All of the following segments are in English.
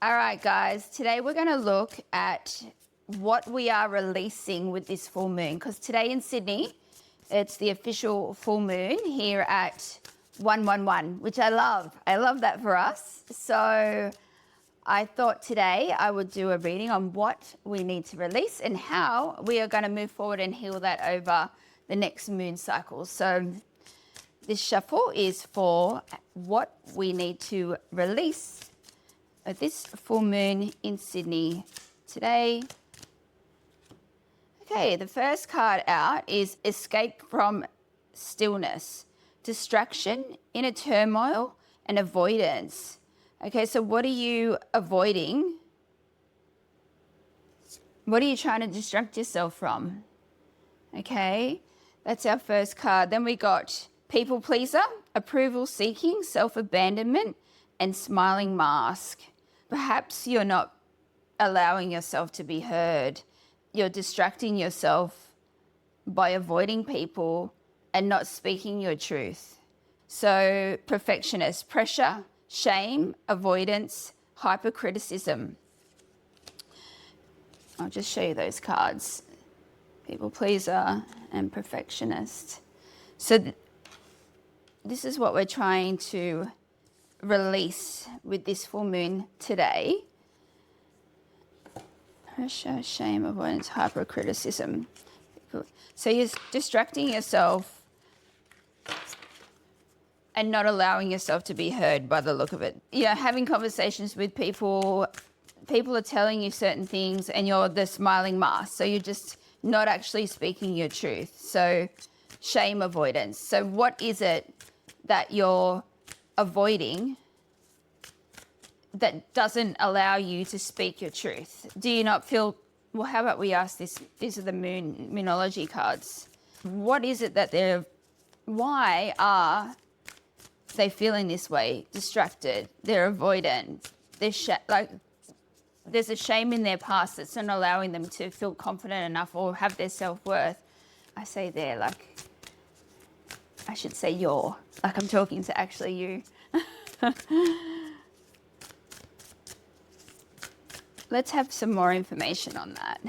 All right, guys, today we're going to look at what we are releasing with this full moon, because today in Sydney, it's the official full moon here at 111, which I love. I love that for us. So I thought today I would do a reading on what we need to release and how we are going to move forward and heal that over the next moon cycle. So this shuffle is for what we need to release at this full moon in Sydney today. Okay, the first card out is escape from stillness, distraction, inner turmoil, and avoidance. Okay, so what are you avoiding? What are you trying to distract yourself from? Okay, that's our first card. Then we got people pleaser, approval seeking, self-abandonment, and smiling mask. Perhaps you're not allowing yourself to be heard. You're distracting yourself by avoiding people and not speaking your truth. So perfectionist, pressure, shame, avoidance, hypercriticism. I'll just show you those cards. People pleaser and perfectionist. So this is what we're trying to release with this full moon today. Pressure, shame, avoidance, hypercriticism. So you're distracting yourself and not allowing yourself to be heard by the look of it. Yeah, having conversations with people, people are telling you certain things and you're the smiling mask. So you're just not actually speaking your truth. So shame avoidance. So what is it that you're avoiding that doesn't allow you to speak your truth? Do you not feel, well, how about we ask this? These are the moonology cards. What is it that why are they feeling this way? Distracted, they're avoidant, there's a shame in their past that's not allowing them to feel confident enough or have their self-worth. I say they're like, I should say you're, like I'm talking to actually you. Let's have some more information on that.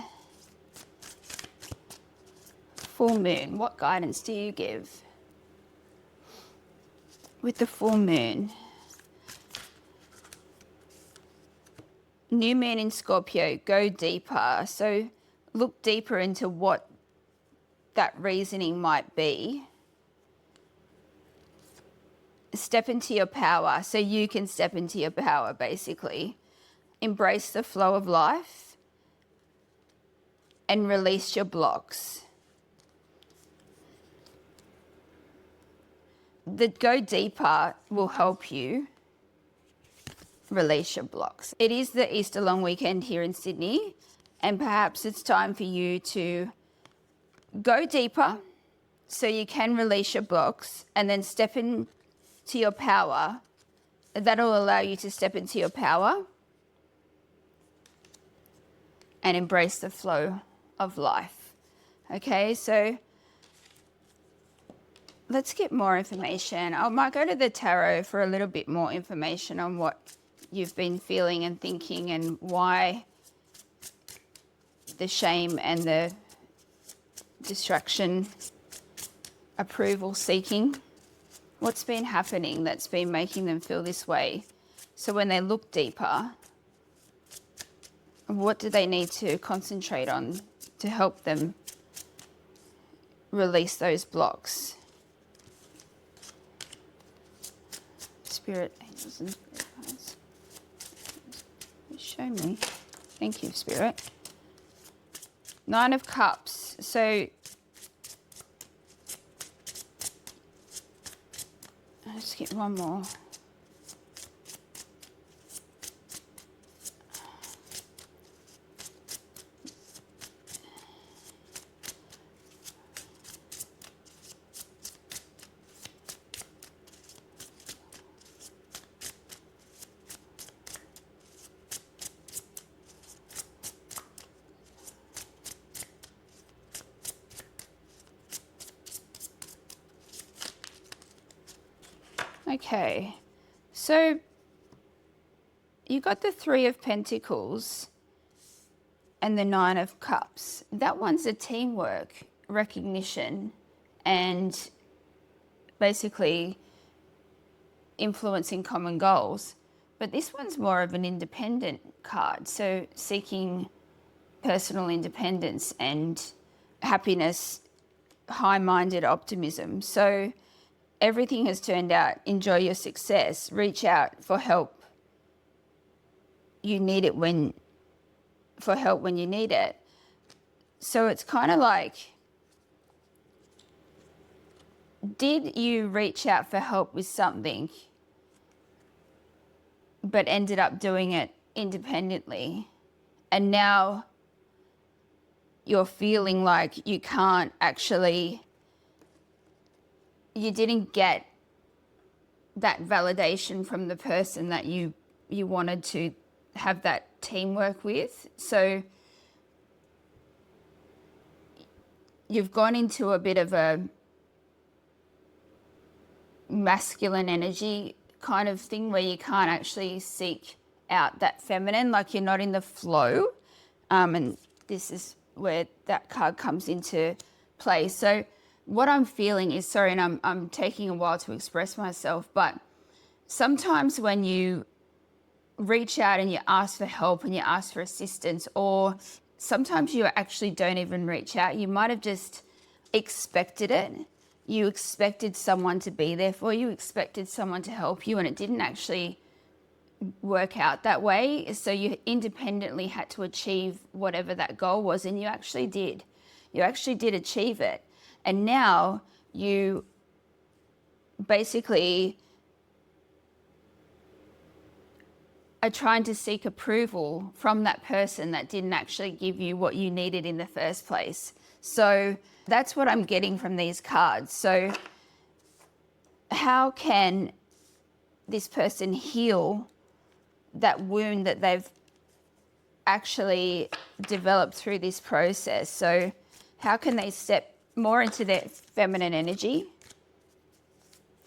Full moon, what guidance do you give with the full moon? New moon in Scorpio, go deeper. So look deeper into what that reasoning might be. Step into your power so you can step into your power, basically. Embrace the flow of life and release your blocks. The go deeper will help you release your blocks. It is the Easter long weekend here in Sydney, and perhaps it's time for you to go deeper so you can release your blocks and then step into your power. That'll allow you to step into your power and embrace the flow of life. Okay, so let's get more information. I might go to the tarot for a little bit more information on what you've been feeling and thinking and why the shame and the distraction, approval seeking. What's been happening that's been making them feel this way? So when they look deeper, what do they need to concentrate on to help them release those blocks? Spirit, angels and spirit guides. Show me. Thank you, Spirit. 9 of Cups. So let's get one more. Okay, so you got the Three of Pentacles and the Nine of Cups. That one's a teamwork, recognition, and basically influencing common goals. But this one's more of an independent card, so seeking personal independence and happiness, high-minded optimism. So everything has turned out. Enjoy your success. Reach out for help. You need it when you need it. So it's kind of like, did you reach out for help with something but ended up doing it independently? And now you're feeling like you can't actually, you didn't get that validation from the person that you wanted to have that teamwork with. So you've gone into a bit of a masculine energy kind of thing where you can't actually seek out that feminine, like you're not in the flow. And this is where that card comes into play. So what I'm feeling is, sorry, and I'm taking a while to express myself, but sometimes when you reach out and you ask for help and you ask for assistance, or sometimes you actually don't even reach out, you might have just expected it. You expected someone to be there for you, expected someone to help you, and it didn't actually work out that way. So you independently had to achieve whatever that goal was, and you actually did. You actually did achieve it. And now you basically are trying to seek approval from that person that didn't actually give you what you needed in the first place. So that's what I'm getting from these cards. So how can this person heal that wound that they've actually developed through this process? So how can they step more into their feminine energy?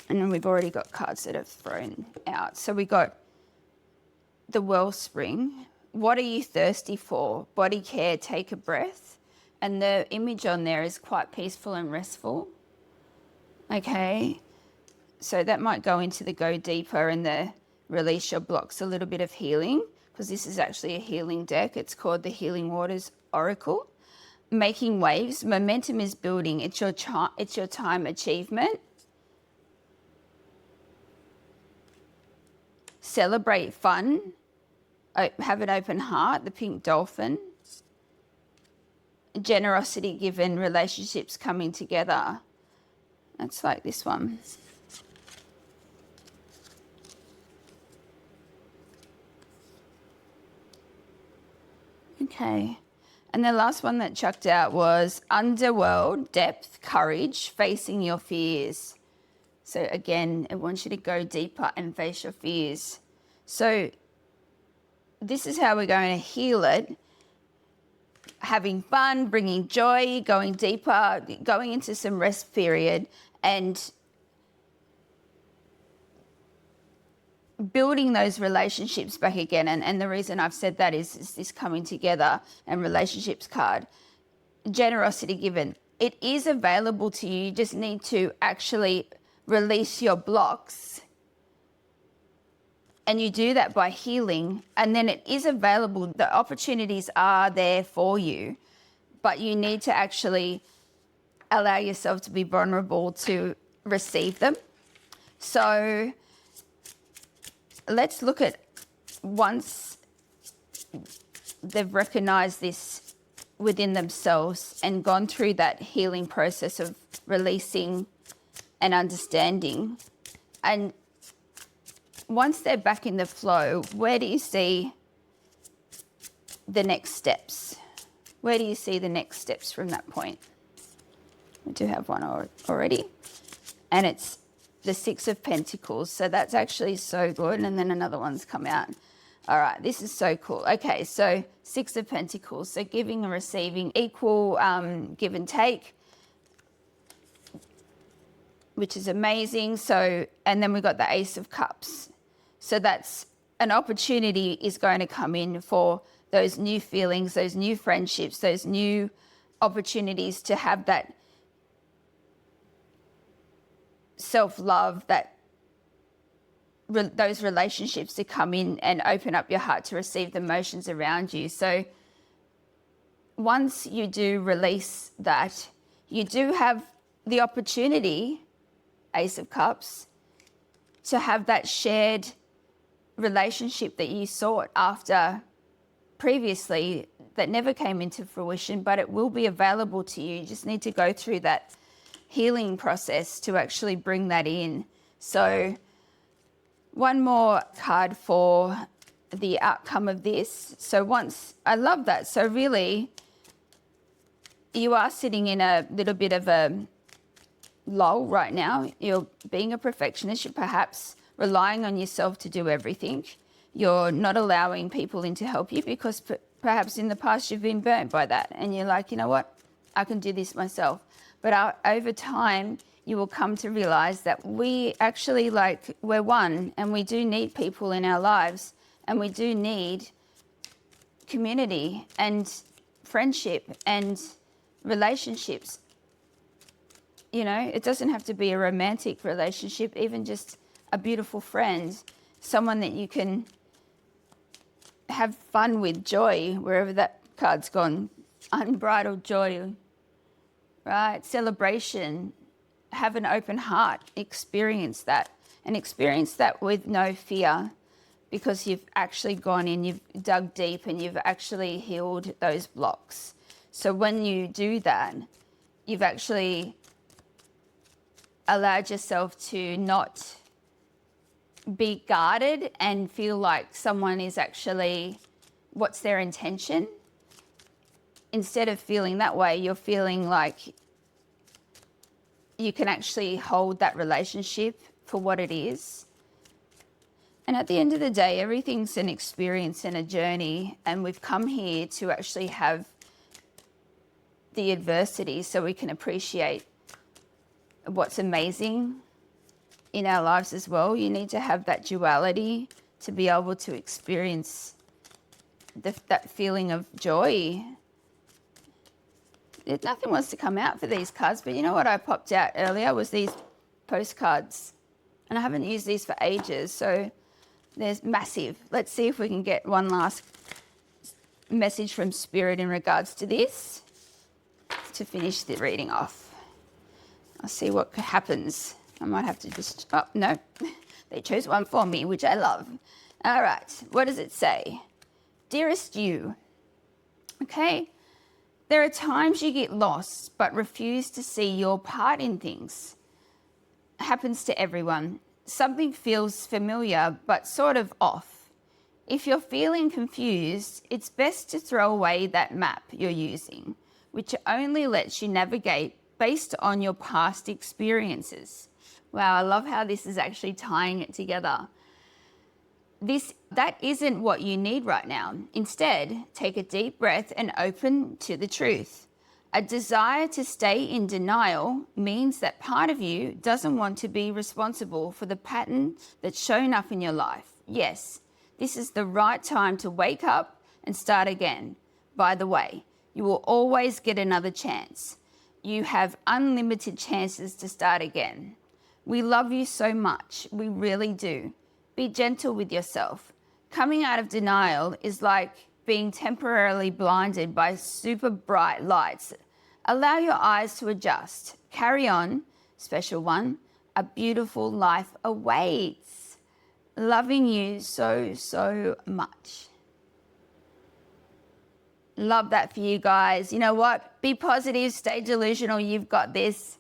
And then we've already got cards that have thrown out. So we got the Wellspring. What are you thirsty for? Body care, take a breath. And the image on there is quite peaceful and restful. Okay, so that might go into the go deeper and the release your blocks, a little bit of healing, because this is actually a healing deck. It's called the Healing Waters Oracle. Making waves, momentum is building. It's your time achievement. Celebrate fun. Have an open heart, the pink dolphin. Generosity given, relationships coming together. That's like this one. Okay. And the last one that chucked out was underworld, depth, courage, facing your fears. So again, it wants you to go deeper and face your fears. So this is how we're going to heal it. Having fun, bringing joy, going deeper, going into some rest period, and building those relationships back again. And the reason I've said that is this coming together and relationships card. Generosity given. It is available to you. You just need to actually release your blocks. And you do that by healing, and then it is available. The opportunities are there for you, but you need to actually allow yourself to be vulnerable to receive them. So let's look at, once they've recognized this within themselves and gone through that healing process of releasing and understanding, and once they're back in the flow, where do you see the next steps? Where do you see the next steps from that point? We do have one already. And it's the Six of Pentacles. So that's actually so good. And then another one's come out. All right, this is so cool. Okay, so Six of Pentacles. So giving and receiving, equal give and take, which is amazing. So, and then we've got the Ace of Cups. So that's an opportunity is going to come in for those new feelings, those new friendships, those new opportunities to have that self-love, those relationships to come in and open up your heart to receive the emotions around you. So once you do release that, you do have the opportunity, Ace of Cups, to have that shared relationship that you sought after previously that never came into fruition, but it will be available to you. You just need to go through that healing process to actually bring that in. So one more card for the outcome of this. So I love that. So really, you are sitting in a little bit of a lull right now. You're being a perfectionist. You're perhaps relying on yourself to do everything. You're not allowing people in to help you because perhaps in the past you've been burnt by that. And you're like, you know what? I can do this myself. But over time, you will come to realize that we actually, we're one, and we do need people in our lives, and we do need community and friendship and relationships. You know, it doesn't have to be a romantic relationship, even just a beautiful friend, someone that you can have fun with, joy, wherever that card's gone, unbridled joy, right? Celebration, have an open heart, experience that, and experience that with no fear, because you've actually gone in, you've dug deep, and you've actually healed those blocks. So when you do that, you've actually allowed yourself to not be guarded and feel like someone is actually, what's their intention? Instead of feeling that way, you're feeling like you can actually hold that relationship for what it is. And at the end of the day, everything's an experience and a journey, and we've come here to actually have the adversity so we can appreciate what's amazing in our lives as well. You need to have that duality to be able to experience that feeling of joy. Nothing wants to come out for these cards, but you know what I popped out earlier was these postcards, and I haven't used these for ages, so there's massive. Let's see if we can get one last message from Spirit in regards to this to finish the reading off. I'll see what happens. I might have to just, oh, no, they chose one for me, which I love. All right, what does it say? Dearest you, okay, there are times you get lost but refuse to see your part in things. Happens to everyone. Something feels familiar but sort of off. If you're feeling confused, it's best to throw away that map you're using, which only lets you navigate based on your past experiences. Wow, I love how this is actually tying it together. That isn't what you need right now. Instead, take a deep breath and open to the truth. A desire to stay in denial means that part of you doesn't want to be responsible for the pattern that's shown up in your life. Yes, this is the right time to wake up and start again. By the way, you will always get another chance. You have unlimited chances to start again. We love you so much. We really do. Be gentle with yourself. Coming out of denial is like being temporarily blinded by super bright lights. Allow your eyes to adjust. Carry on, special one. A beautiful life awaits. Loving you so, so much. Love that for you guys. You know what? Be positive, stay delusional. You've got this.